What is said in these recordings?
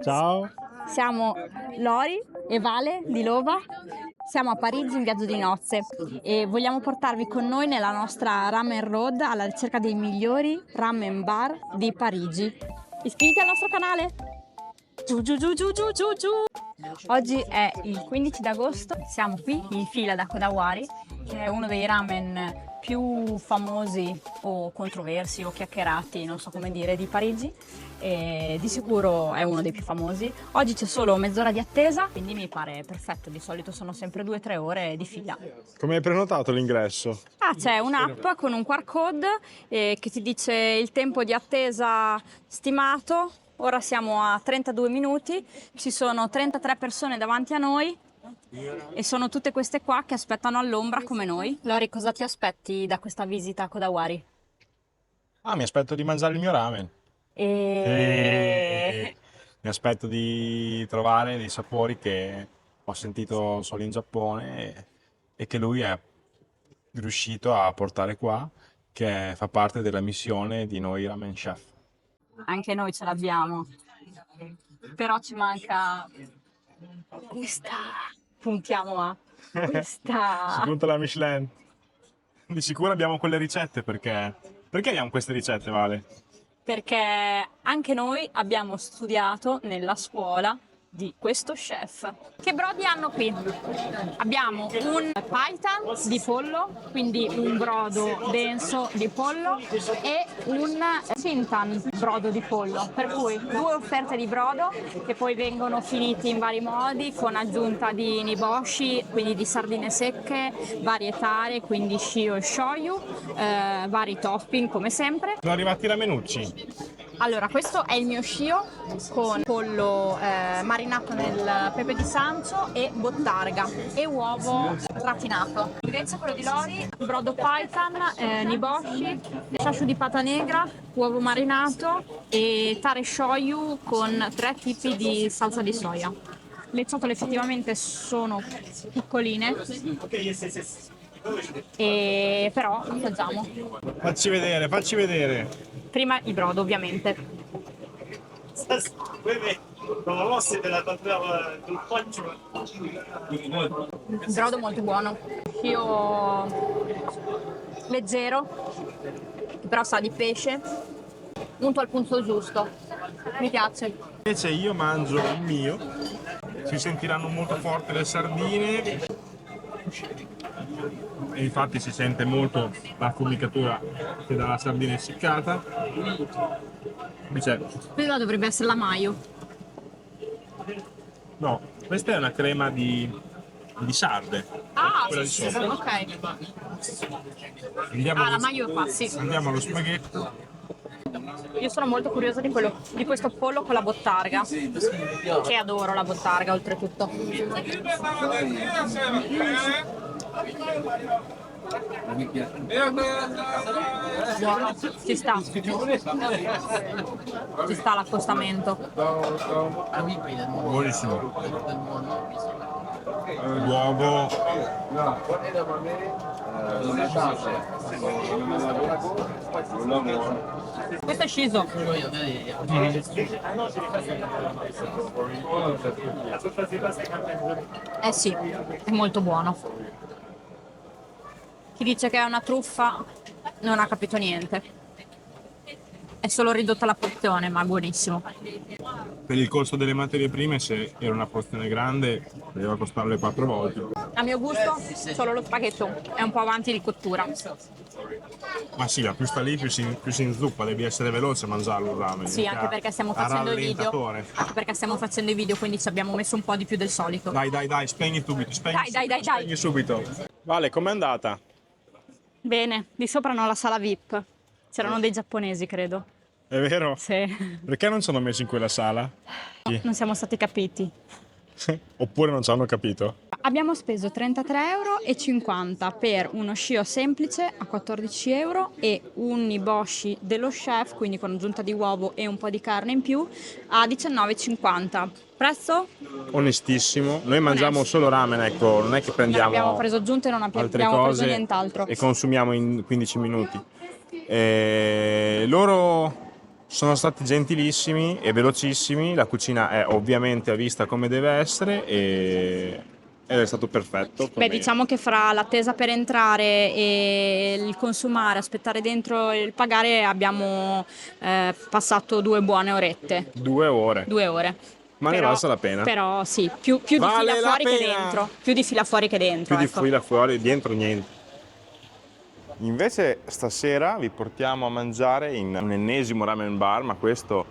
Ciao. Siamo Lori e Vale di Lova, siamo a Parigi in viaggio di nozze e vogliamo portarvi con noi nella nostra ramen road alla ricerca dei migliori ramen bar di Parigi. Iscriviti al nostro canale! Giù giù giù giù giù giù giù! Oggi è il 15 d'agosto, siamo qui in fila da Kodawari, che è uno dei ramen più famosi o controversi o chiacchierati, non so come dire, di Parigi. E di sicuro è uno dei più famosi. Oggi c'è solo mezz'ora di attesa, quindi mi pare perfetto. Di solito sono sempre 2 o 3 ore di fila. Come hai prenotato l'ingresso? C'è un'app con un QR code che ti dice il tempo di attesa stimato. Ora siamo a 32 minuti, ci sono 33 persone davanti a noi e sono tutte queste qua che aspettano all'ombra come noi. Lori, cosa ti aspetti da questa visita a Kodawari? Mi aspetto di mangiare il mio ramen. Mi aspetto di trovare dei sapori che ho sentito solo in Giappone e che lui è riuscito a portare qua, che fa parte della missione di noi ramen chef. Anche noi ce l'abbiamo, però ci manca questa. Puntiamo a Si questa. punta la Michelin. Di sicuro abbiamo quelle ricette perché abbiamo queste ricette, Vale? Perché anche noi abbiamo studiato nella scuola di questo chef. Che brodi hanno qui? Abbiamo un paitan di pollo, quindi un brodo denso di pollo, e un shintan brodo di pollo, per cui 2 offerte di brodo che poi vengono finiti in vari modi con aggiunta di niboshi, quindi di sardine secche, varietare, quindi shio e shoyu, vari topping come sempre. Sono arrivati i ramenucci. Allora, questo è il mio shio con pollo marinato nel pepe di sancio e bottarga e uovo gratinato. Invece quello di Lori, brodo paitan, niboshi, chashu di pata negra, uovo marinato e tare shoyu con 3 tipi di salsa di soia. Le ciotole effettivamente sono piccoline, però assaggiamo. Facci vedere. Prima il brodo, ovviamente. Il brodo molto buono. Io leggero, che però sa di pesce, unto al punto giusto. Mi piace. Invece io mangio il mio, si sentiranno molto forti le sardine e infatti si sente molto la fumicatura che dà la sardina essiccata. Invece, Quella dovrebbe essere la mayo. no, questa è una crema di sarde, quella di sopra. Ok. Andiamo, La mayo qua, sì. andiamo allo spaghetto. Io sono molto curiosa di questo pollo con la bottarga, che adoro la bottarga oltretutto. Buono, ci sta. Ci sta l'accostamento. Buonissimo. L'uovo. Questo è sciso. Eh sì, è molto buono. Chi dice che è una truffa non ha capito niente. È solo ridotta la porzione, ma è buonissimo. Per il costo delle materie prime, se era una porzione grande, doveva costare le 4 volte. A mio gusto, solo lo spaghetto è un po' avanti di cottura. Ma sì, più sta lì, più si inzuppa, devi essere veloce a mangiarlo il ramen. Sì, anche perché stiamo facendo i video. Anche perché stiamo facendo i video, quindi ci abbiamo messo un po' di più del solito. Dai, spegni subito, Dai. spegni subito. Vale, com'è andata? Bene, di sopra hanno la sala VIP. C'erano dei giapponesi, credo. È vero? Sì. Perché non ci hanno messo in quella sala? Non siamo stati capiti. Oppure non ci hanno capito? Abbiamo speso 33,50 € per uno shio semplice a 14 € e un niboshi dello chef, quindi con aggiunta di uovo e un po' di carne in più, a 19,50 €. Prezzo? Onestissimo. Noi mangiamo solo ramen, ecco, non è che prendiamo Non abbiamo preso aggiunte, non altre abbiamo preso cose nient'altro. e consumiamo in 15 minuti. Loro sono stati gentilissimi e velocissimi, la cucina è ovviamente a vista come deve essere ed è stato perfetto. Beh, diciamo che fra l'attesa per entrare e il consumare, aspettare dentro il pagare abbiamo passato 2 buone orette. 2 ore. 2 ore. Ma ne valsa la pena. Però sì, più di Vale fila la fuori che pena. dentro. Più di fila fuori che dentro. Più di ecco. fila fuori, dentro niente. Invece stasera vi portiamo a mangiare in un ennesimo ramen bar, ma questo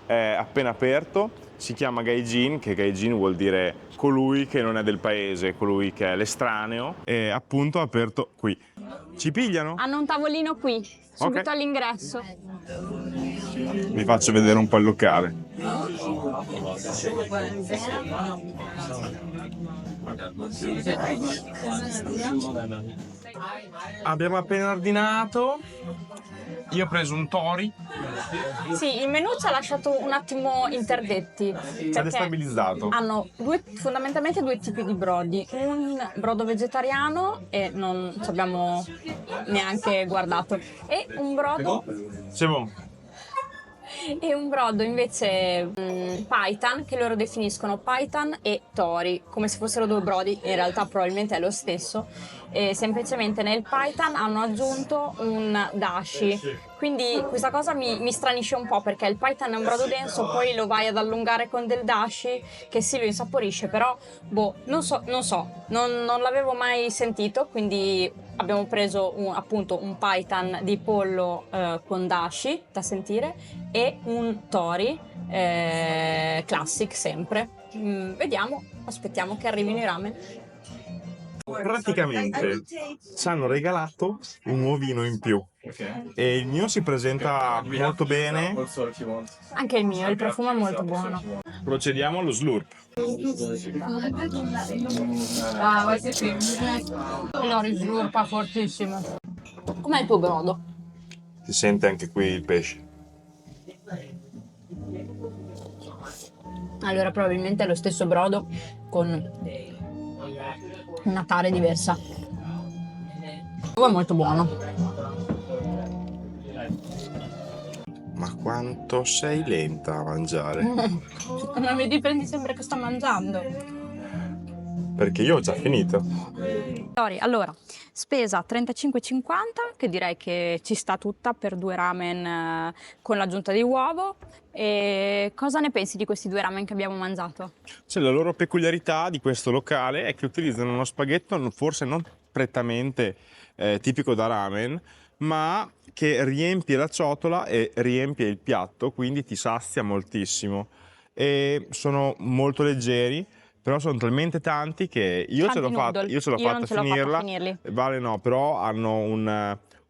è appena aperto. Si chiama Gaijin, che Gaijin vuol dire colui che non è del paese, colui che è l'estraneo. È appunto aperto qui. Ci pigliano? Hanno un tavolino qui, subito Ok. all'ingresso. Vi faccio vedere un po' il locale. Abbiamo appena ordinato. Io ho preso un tori. Sì, il menù ci ha lasciato un attimo interdetti. Ci ha perché destabilizzato. hanno fondamentalmente 2 tipi di brodi. Un brodo vegetariano, e non ci abbiamo neanche guardato, e un brodo C'est bon. invece paitan, che loro definiscono paitan e tori, come se fossero 2 brodi, in realtà probabilmente è lo stesso, e semplicemente nel paitan hanno aggiunto un dashi, quindi questa cosa mi stranisce un po', perché il paitan è un brodo denso, poi lo vai ad allungare con del dashi che sì, lo insaporisce, però non so, non l'avevo mai sentito, quindi abbiamo preso appunto un paitan di pollo con dashi da sentire e un tori classic sempre. Vediamo, aspettiamo che arrivino i ramen. Praticamente ci hanno regalato un uovino in più e il mio si presenta molto bene. Anche il mio, il profumo è molto buono. Procediamo allo slurp. Lo rislurpa fortissimo. Com'è il tuo brodo? Si sente anche qui il pesce. Allora probabilmente è lo stesso brodo con una tare diversa. È molto buono. Ma quanto sei lenta a mangiare? Ma mi riprendi sempre che sto mangiando. Perché io ho già finito. Allora, spesa 35,50, che direi che ci sta tutta per 2 ramen con l'aggiunta di uovo. E cosa ne pensi di questi 2 ramen che abbiamo mangiato? Cioè, la loro peculiarità di questo locale è che utilizzano uno spaghetto forse non prettamente tipico da ramen, ma che riempie la ciotola e riempie il piatto, quindi ti sazia moltissimo. E sono molto leggeri, però sono talmente tanti che io ce l'ho fatta finirla. Finirli. Vale no, però hanno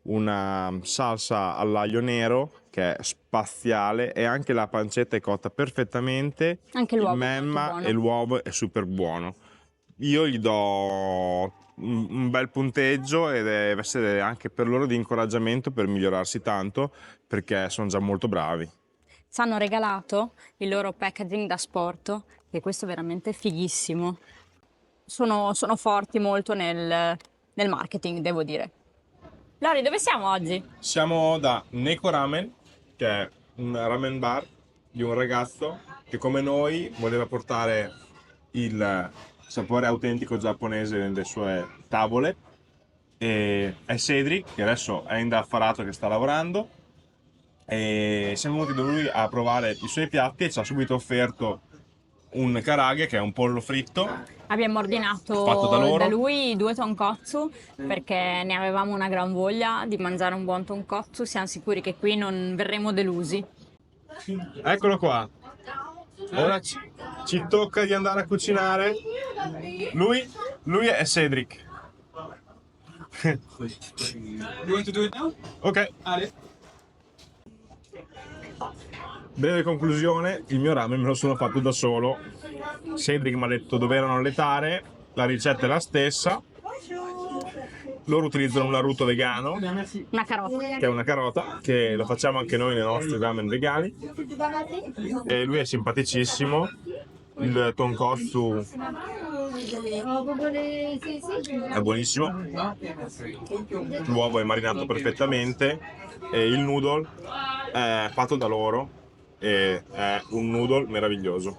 una salsa all'aglio nero che è spaziale e anche la pancetta è cotta perfettamente. Anche l'uovo Il è molto memma buono. e l'uovo è super buono. Io gli do un bel punteggio e deve essere anche per loro di incoraggiamento per migliorarsi tanto, perché sono già molto bravi. Ci hanno regalato il loro packaging da sport, che questo è veramente fighissimo. Sono forti molto nel marketing, devo dire. Lori, dove siamo oggi? Siamo da Neko Ramen, che è un ramen bar di un ragazzo che come noi voleva portare il sapore autentico giapponese nelle sue tavole. E è Cedric, che adesso è indaffarato, che sta lavorando, e siamo venuti da lui a provare i suoi piatti e ci ha subito offerto un karage, che è un pollo fritto Abbiamo ordinato fatto da loro. da lui 2 tonkotsu perché ne avevamo una gran voglia di mangiare un buon tonkotsu. Siamo sicuri che qui non verremo delusi. Eccolo qua. Ora ci tocca di andare a cucinare. Lui è Cedric. Ok. Breve conclusione, il mio ramen me lo sono fatto da solo. Cedric mi ha detto dove erano le tare, la ricetta è la stessa. Loro utilizzano un naruto vegano, Una carota. che è una carota, che lo facciamo anche noi nei nostri ramen vegani. E lui è simpaticissimo. Il tonkotsu È buonissimo, l'uovo è marinato perfettamente e il noodle è fatto da loro e è un noodle meraviglioso.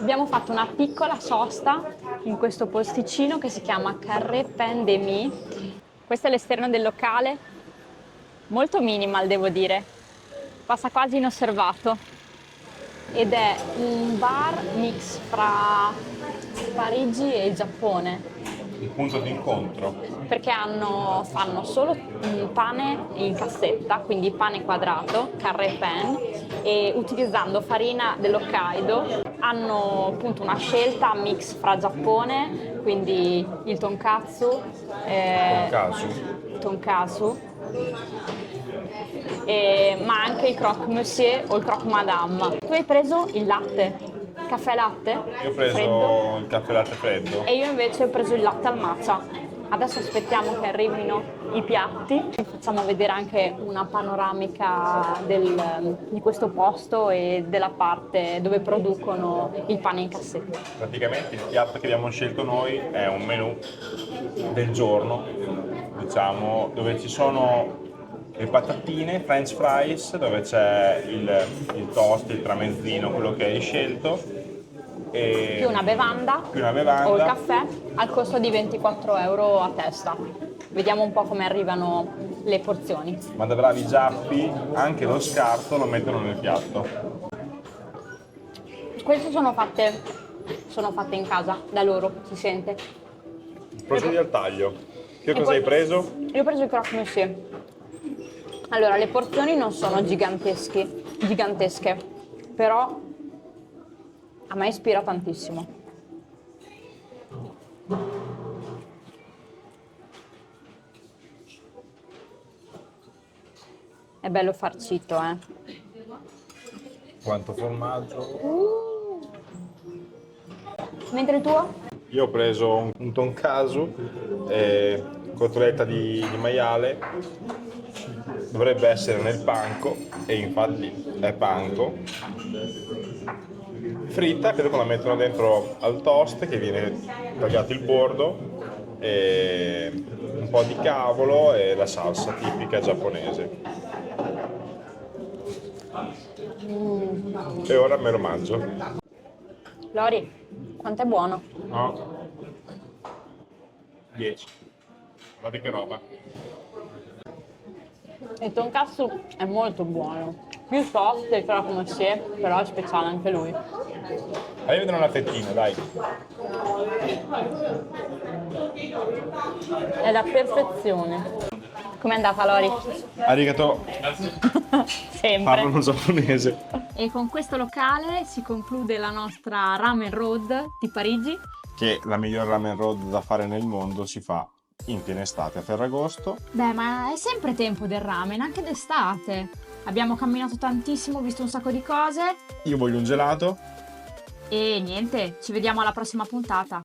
Abbiamo fatto una piccola sosta in questo posticino che si chiama Carré Pain de Mie. Questo è l'esterno del locale, molto minimal devo dire, passa quasi inosservato ed è un bar mix fra Parigi e il Giappone Il punto di incontro. perché fanno solo pane in cassetta, quindi pane quadrato, carré pain, e utilizzando farina dell'Hokkaido hanno appunto una scelta mix fra Giappone, quindi il tonkatsu, tonkatsu, ma anche il croque monsieur o il croque madame. Tu hai preso il latte, caffè latte? Io ho preso freddo, il caffè latte freddo. e io invece ho preso il latte al matcha. Adesso aspettiamo che arrivino i piatti, facciamo vedere anche una panoramica di questo posto e della parte dove producono il pane in cassetta. Praticamente il piatto che abbiamo scelto noi è un menù del giorno, diciamo, dove ci sono le patatine, french fries, dove c'è il toast, il tramezzino, quello che hai scelto. E Più una bevanda o il caffè al costo di 24 euro a testa. Vediamo un po' come arrivano le porzioni. Ma da bravi giappi anche lo scarto lo mettono nel piatto. Queste sono fatte in casa, da loro, si sente. Procedi al taglio. Che E cosa poi- hai preso? Io ho preso il croque monsieur. Allora, le porzioni non sono gigantesche, però a me ispira tantissimo. È bello farcito, eh. Quanto formaggio? Mentre il tuo? Io ho preso un tonkatsu, cotoletta di maiale, dovrebbe essere nel panko e infatti è panko. Fritta, credo che la mettono dentro al toast che viene tagliato il bordo, e un po' di cavolo e la salsa tipica giapponese. E ora me lo mangio. Lori, quanto è buono. No. 10. Guarda che roba. Il tonkatsu è molto buono. Più soft del croque monsieur, però è speciale anche lui. Fai vedere una fettina, dai. È la perfezione. Com'è andata, Lori? Arigato. Sempre. Parlano giapponese. E con questo locale si conclude la nostra Ramen Road di Parigi. Che la miglior ramen road da fare nel mondo si fa in piena estate a Ferragosto. Beh, ma è sempre tempo del ramen, anche d'estate. Abbiamo camminato tantissimo, visto un sacco di cose Io voglio un gelato. e niente, ci vediamo alla prossima puntata.